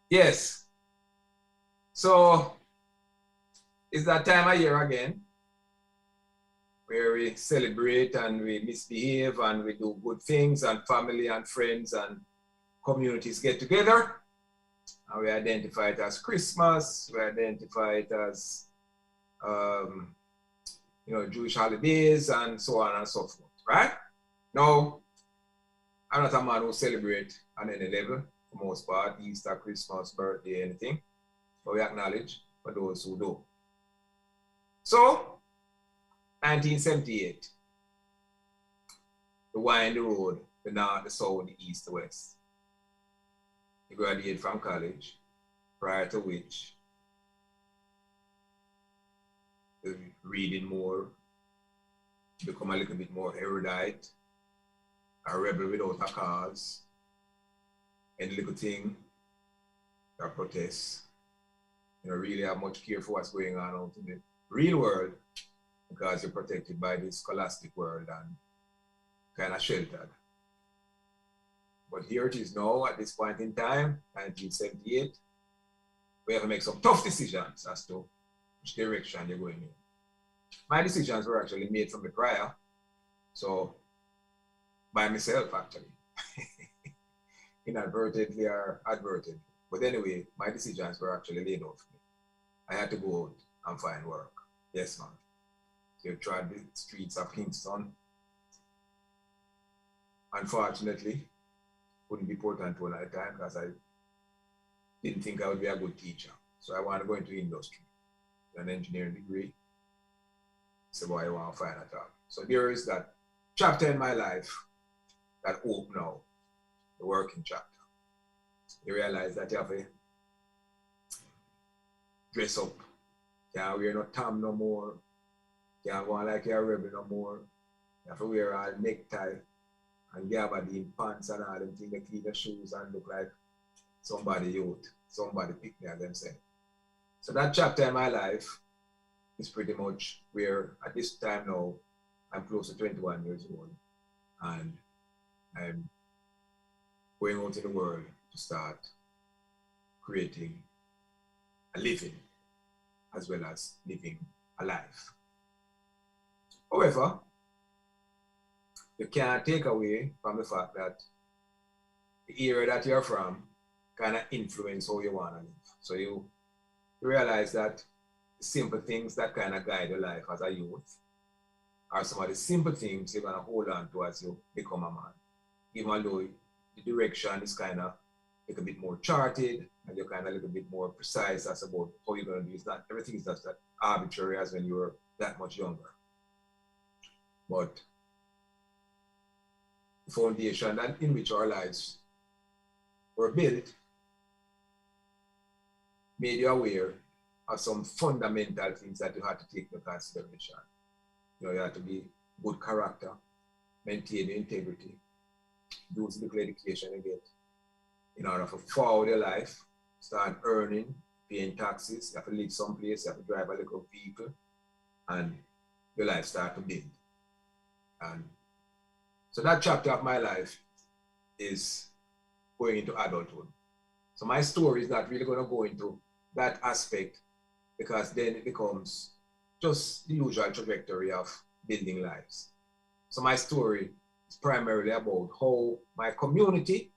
Yes. So it's that time of year again where we celebrate and we misbehave and we do good things and family and friends and communities get together and we identify it as Christmas, we identify it as Jewish holidays and so on and so forth, right? Now, I'm not a man who celebrate on any level, for the most part, Easter, Christmas, birthday, anything, but we acknowledge for those who do. So, 1978, the wind the road, the north, the south, the east, the west. You graduate from college, prior to which you're reading more, become a little bit more erudite, a rebel without a cause, any little thing, a protest. You don't really have much care for what's going on out in the real world because you're protected by this scholastic world and kind of sheltered. But here it is now at this point in time, 1978, we have to make some tough decisions as to which direction you're going in. My decisions were actually made from the prior, so by myself actually, inadvertently or advertently. But anyway, my decisions were actually laid out for me. I had to go out and find work. Yes, man. So I tried the streets of Kingston. Unfortunately, couldn't be Portland one at a time because I didn't think I would be a good teacher. So I wanted to go into industry, an engineering degree. So I want to find a job. So there is that chapter in my life that opened now, the working chapter. You realize that you have to dress up. Can't wear no tam no more. Can't go on like you're a rebel no more. You have to wear a necktie and gabardine pants and all them things, they clean the shoes and look like somebody youth, somebody pick me as themselves. So that chapter in my life is pretty much where at this time now, I'm close to 21 years old and I'm going out in the world to start creating a living as well as living a life. However, you can't take away from the fact that the area that you're from kind of influence how you want to live. So you realize that the simple things that kind of guide your life as a youth are some of the simple things you're going to hold on to as you become a man. Even though the direction is kind of a little bit more charted and you're kind of a little bit more precise as about how you're going to do. It's not everything is just that arbitrary as when you were that much younger. But the foundation that in which our lives were built made you aware of some fundamental things that you had to take into consideration. You had to be good character, maintain your integrity, use the little education you get in order to forward your life, start earning, paying taxes, you have to live someplace, you have to drive a little vehicle, and your life start to build. And so that chapter of my life is going into adulthood. So my story is not really going to go into that aspect because then it becomes just the usual trajectory of building lives. So my story is primarily about how my community,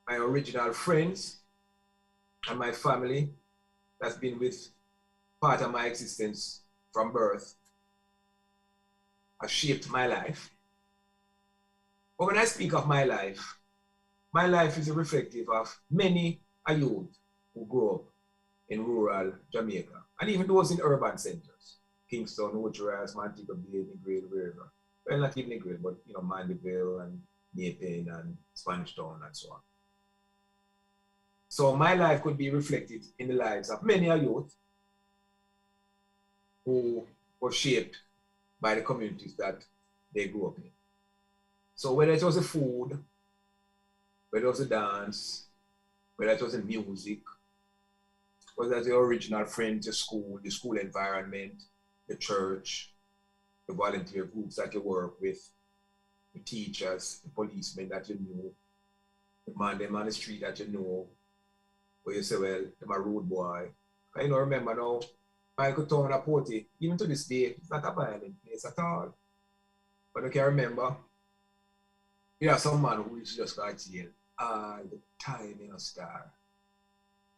my original friends, and my family that's been with part of my existence from birth has shaped my life. But when I speak of my life is reflective of many a youth who grew up in rural Jamaica, and even those in urban centers, Kingston, Ocho-Rios, Montego Bay, Negril, wherever. Well, not even Negril, but Mandeville and Napin and Spanish Town and so on. So my life could be reflected in the lives of many a youth who were shaped by the communities that they grew up in. So whether it was the food, whether it was the dance, whether it was the music, whether it was the original friends, the school environment, the church, the volunteer groups that you work with, the teachers, the policemen that you know, the man them on the street that you know, where you say, well, I'm a rude boy. I don't remember now, Michael Town and Porty, even to this day, it's not a violent place at all. But I can remember, there are some man who is just got jail all the time in a star.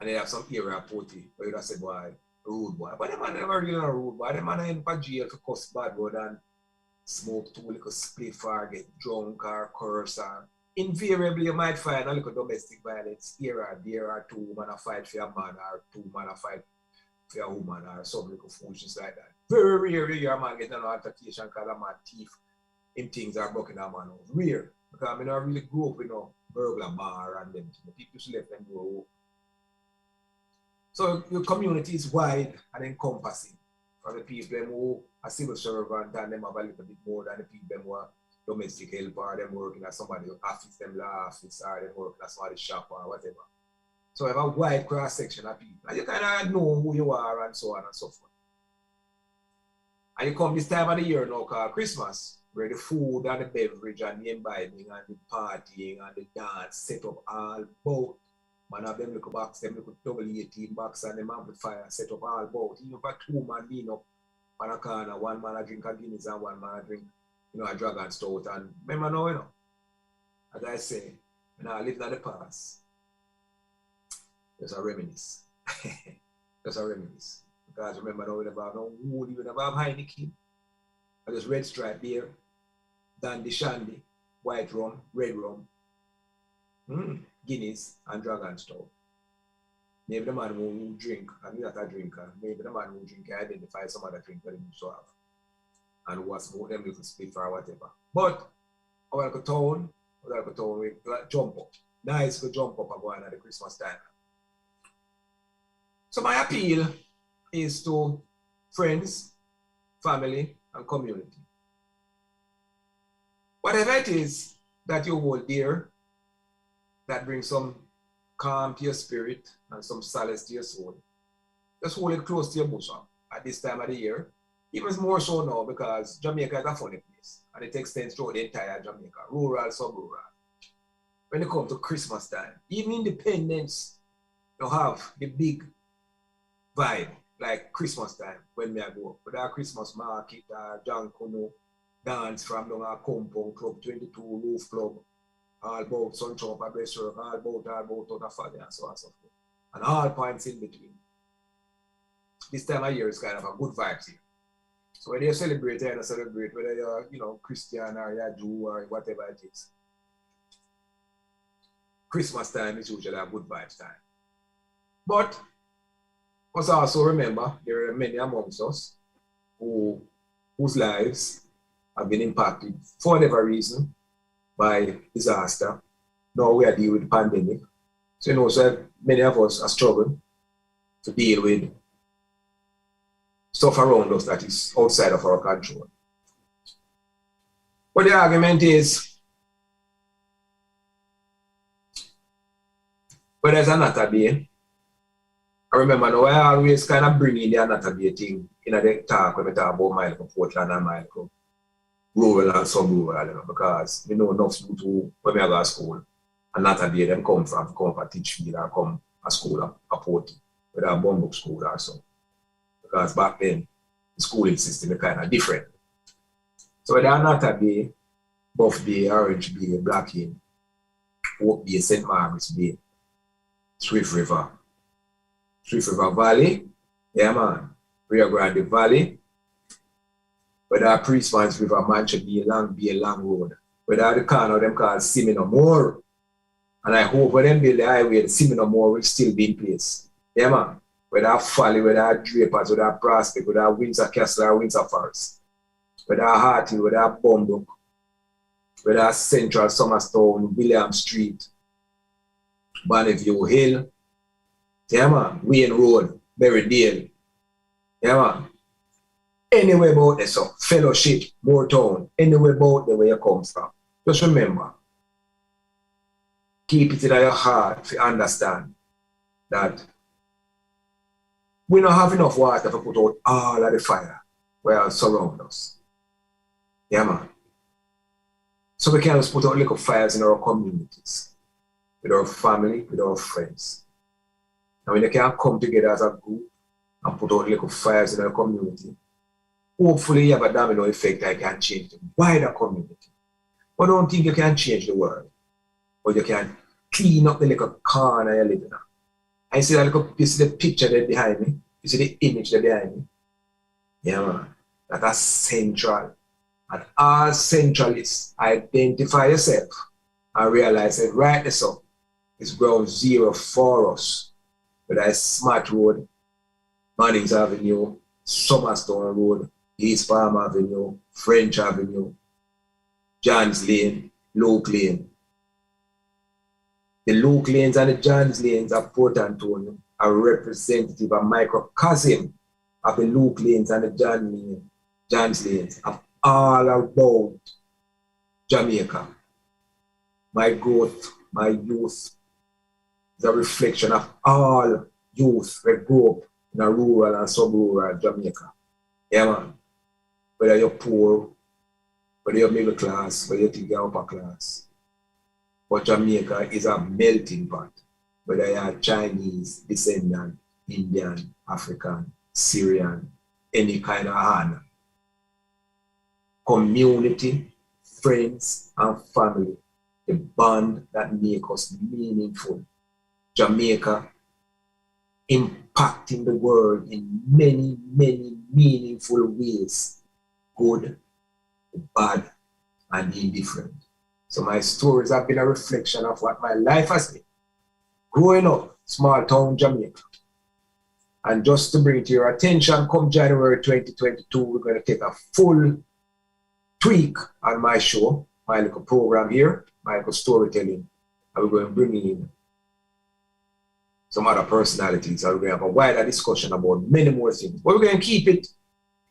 And they have some area of Porty where you just say, boy, rude boy. But the man never really a rude boy. The man end for jail for cuss bad word and smoke too little spliff or get drunk or curse or invariably you might find a little domestic violence here or there, or two women a fight for a man or two men a fight for a woman or some little foolishness like that. Very rarely your man get an altercation because a man thief him things are broken a man out. Rare. Because I mean I really grew up with no burglar bar and them. People should let them go. So your community is wide and encompassing. For the people who are civil servant and them have a little bit more than the people who are domestic helper, them working at somebody's office, them law office, or them working at somebody's shop or whatever. So I have a wide cross section of people. And you kind of know who you are and so on and so forth. And you come this time of the year now called Christmas, where the food and the beverage and the imbibing and the partying and the dance set up all both. Man have them little box, them little double 18 box and them amplifier set up all both. Even for two man lean up on a corner, one man a drink a Guinness and one man a drink, a dragon stout. And remember now, as I say, when I live in the past, just a reminisce. Just a reminisce. Because remember now, we never have no wood, we never have Heineken. I just red stripe beer, dandy shandy, white rum, red rum, Guinness, and dragon stout. Maybe the man who drink, and he's not a drinker, maybe the man who drink can identify some other drink that he used to have. And who has more them little split or whatever. But our town we jump up. Nice to jump up and go on at the Christmas time. So my appeal is to friends, family, and community. Whatever it is that you hold dear, that brings some calm to your spirit and some solace to your soul, just hold it close to your bosom at this time of the year. Even more so now because Jamaica is a funny place and it extends throughout the entire Jamaica, rural, sub-rural. When it comes to Christmas time, even independence, you have the big vibe like Christmas time when we go up. With our Christmas market, John Kuno, dance from the compound club, 22 roof club, all about Sunshine for Breastwork, all about Total Father and so on and so forth. And all points in between. This time of year is kind of a good vibe here. So whether you celebrate or not celebrate, whether you're Christian or you're Jew or whatever it is, Christmas time is usually a good vibes time. But must also remember there are many amongst us whose lives have been impacted for whatever reason by disaster. Now we are dealing with the pandemic. So so many of us are struggling to deal with stuff around us that is outside of our control. But the argument is, but there's another day. I remember now I always kind of bring in the another day thing in the talk when we talk about mile from Portland and mile from rural and sub-rural, because we know enough people when we go to school and another day them come from Titchfield or come to school at Porty, whether a Bombuk school or so. Because back then, the schooling system is kind of different. So there are another Bay, Buff Bay, Orange Bay, Black Hill, Oak Bay, St. Margaret's Bay, Swift River Valley, yeah man, Rio Grande Valley, where there are Priestman's River, Mancha Bay, Long Road, where there are the corner of them called Seminole. And I hope when them build the highway, the Seminole will still be in place. Yeah man. Whether I Folly, whether I Drapers, whether I Prospect, whether I Windsor Castle or Windsor Forest, whether I Harty, whether I Bombuk, whether I Central Somerstown, William Street, Bonneview Hill, yeah man, Wayne Road, Berrydale, yeah man. Anywhere about there, so Fellowship, Moortown, anywhere about there where you come from. Just remember, keep it in your heart to understand that we don't have enough water to put out all of the fire where surround us. Yeah, man. So we can just put out little fires in our communities, with our family, with our friends. And when they can come together as a group and put out little fires in the community, hopefully you have a domino effect that can change the wider community. But don't think you can change the world, but you can clean up the little corner you're living in. I see that little, you see the picture there behind me, you see the image there behind me. Yeah, man, that's central. And all centralists identify yourself and realize that right this up is ground zero for us. Whether it's Smart Road, Mannings Avenue, Summerstone Road, East Palm Avenue, French Avenue, Johns Lane, Loke Lane. The Loke Lanes and the Johns Lanes of Port Antonio are representative, a microcosm of the Loke Lanes and the Johns Lanes of all about Jamaica. My growth, my youth is a reflection of all youth that grew up in a rural and sub-rural Jamaica. Yeah, man. Whether you're poor, whether you're middle class, whether you think you're upper class. But Jamaica is a melting pot. Whether you're Chinese, descendant, Indian, African, Syrian, any kind of honor. Community, friends, and family, the bond that make us meaningful. Jamaica impacting the world in many, many meaningful ways, good, bad, and indifferent. So my stories have been a reflection of what my life has been. Growing up, small town Jamaica. And just to bring it to your attention, come January 2022, we're going to take a full tweak on my show, my little program here, my little storytelling. And we're going to bring in some other personalities. And we're going to have a wider discussion about many more things. But we're going to keep it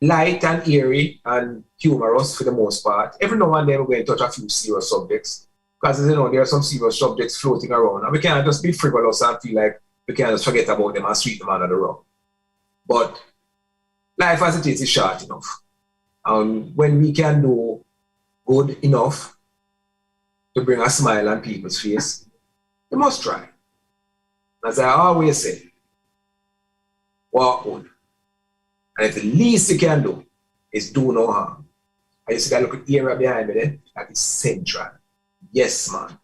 light and airy and humorous for the most part. Every now and then we're going to touch a few serious subjects. Because, you know, there are some serious subjects floating around. And we can't just be frivolous and feel like we can't just forget about them and sweep them under the rug. But life as it is short enough. And when we can do good enough to bring a smile on people's face, we must try. As I always say, walk on. And if the least you can do is do no harm. And you see that little area behind me there? That is central. Yes, man.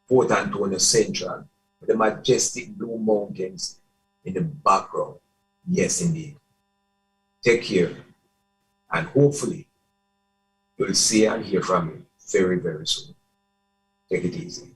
Port Antonio Central. With the majestic blue mountains in the background. Yes, indeed. Take care. And hopefully, you'll see and hear from me very, very soon. Take it easy.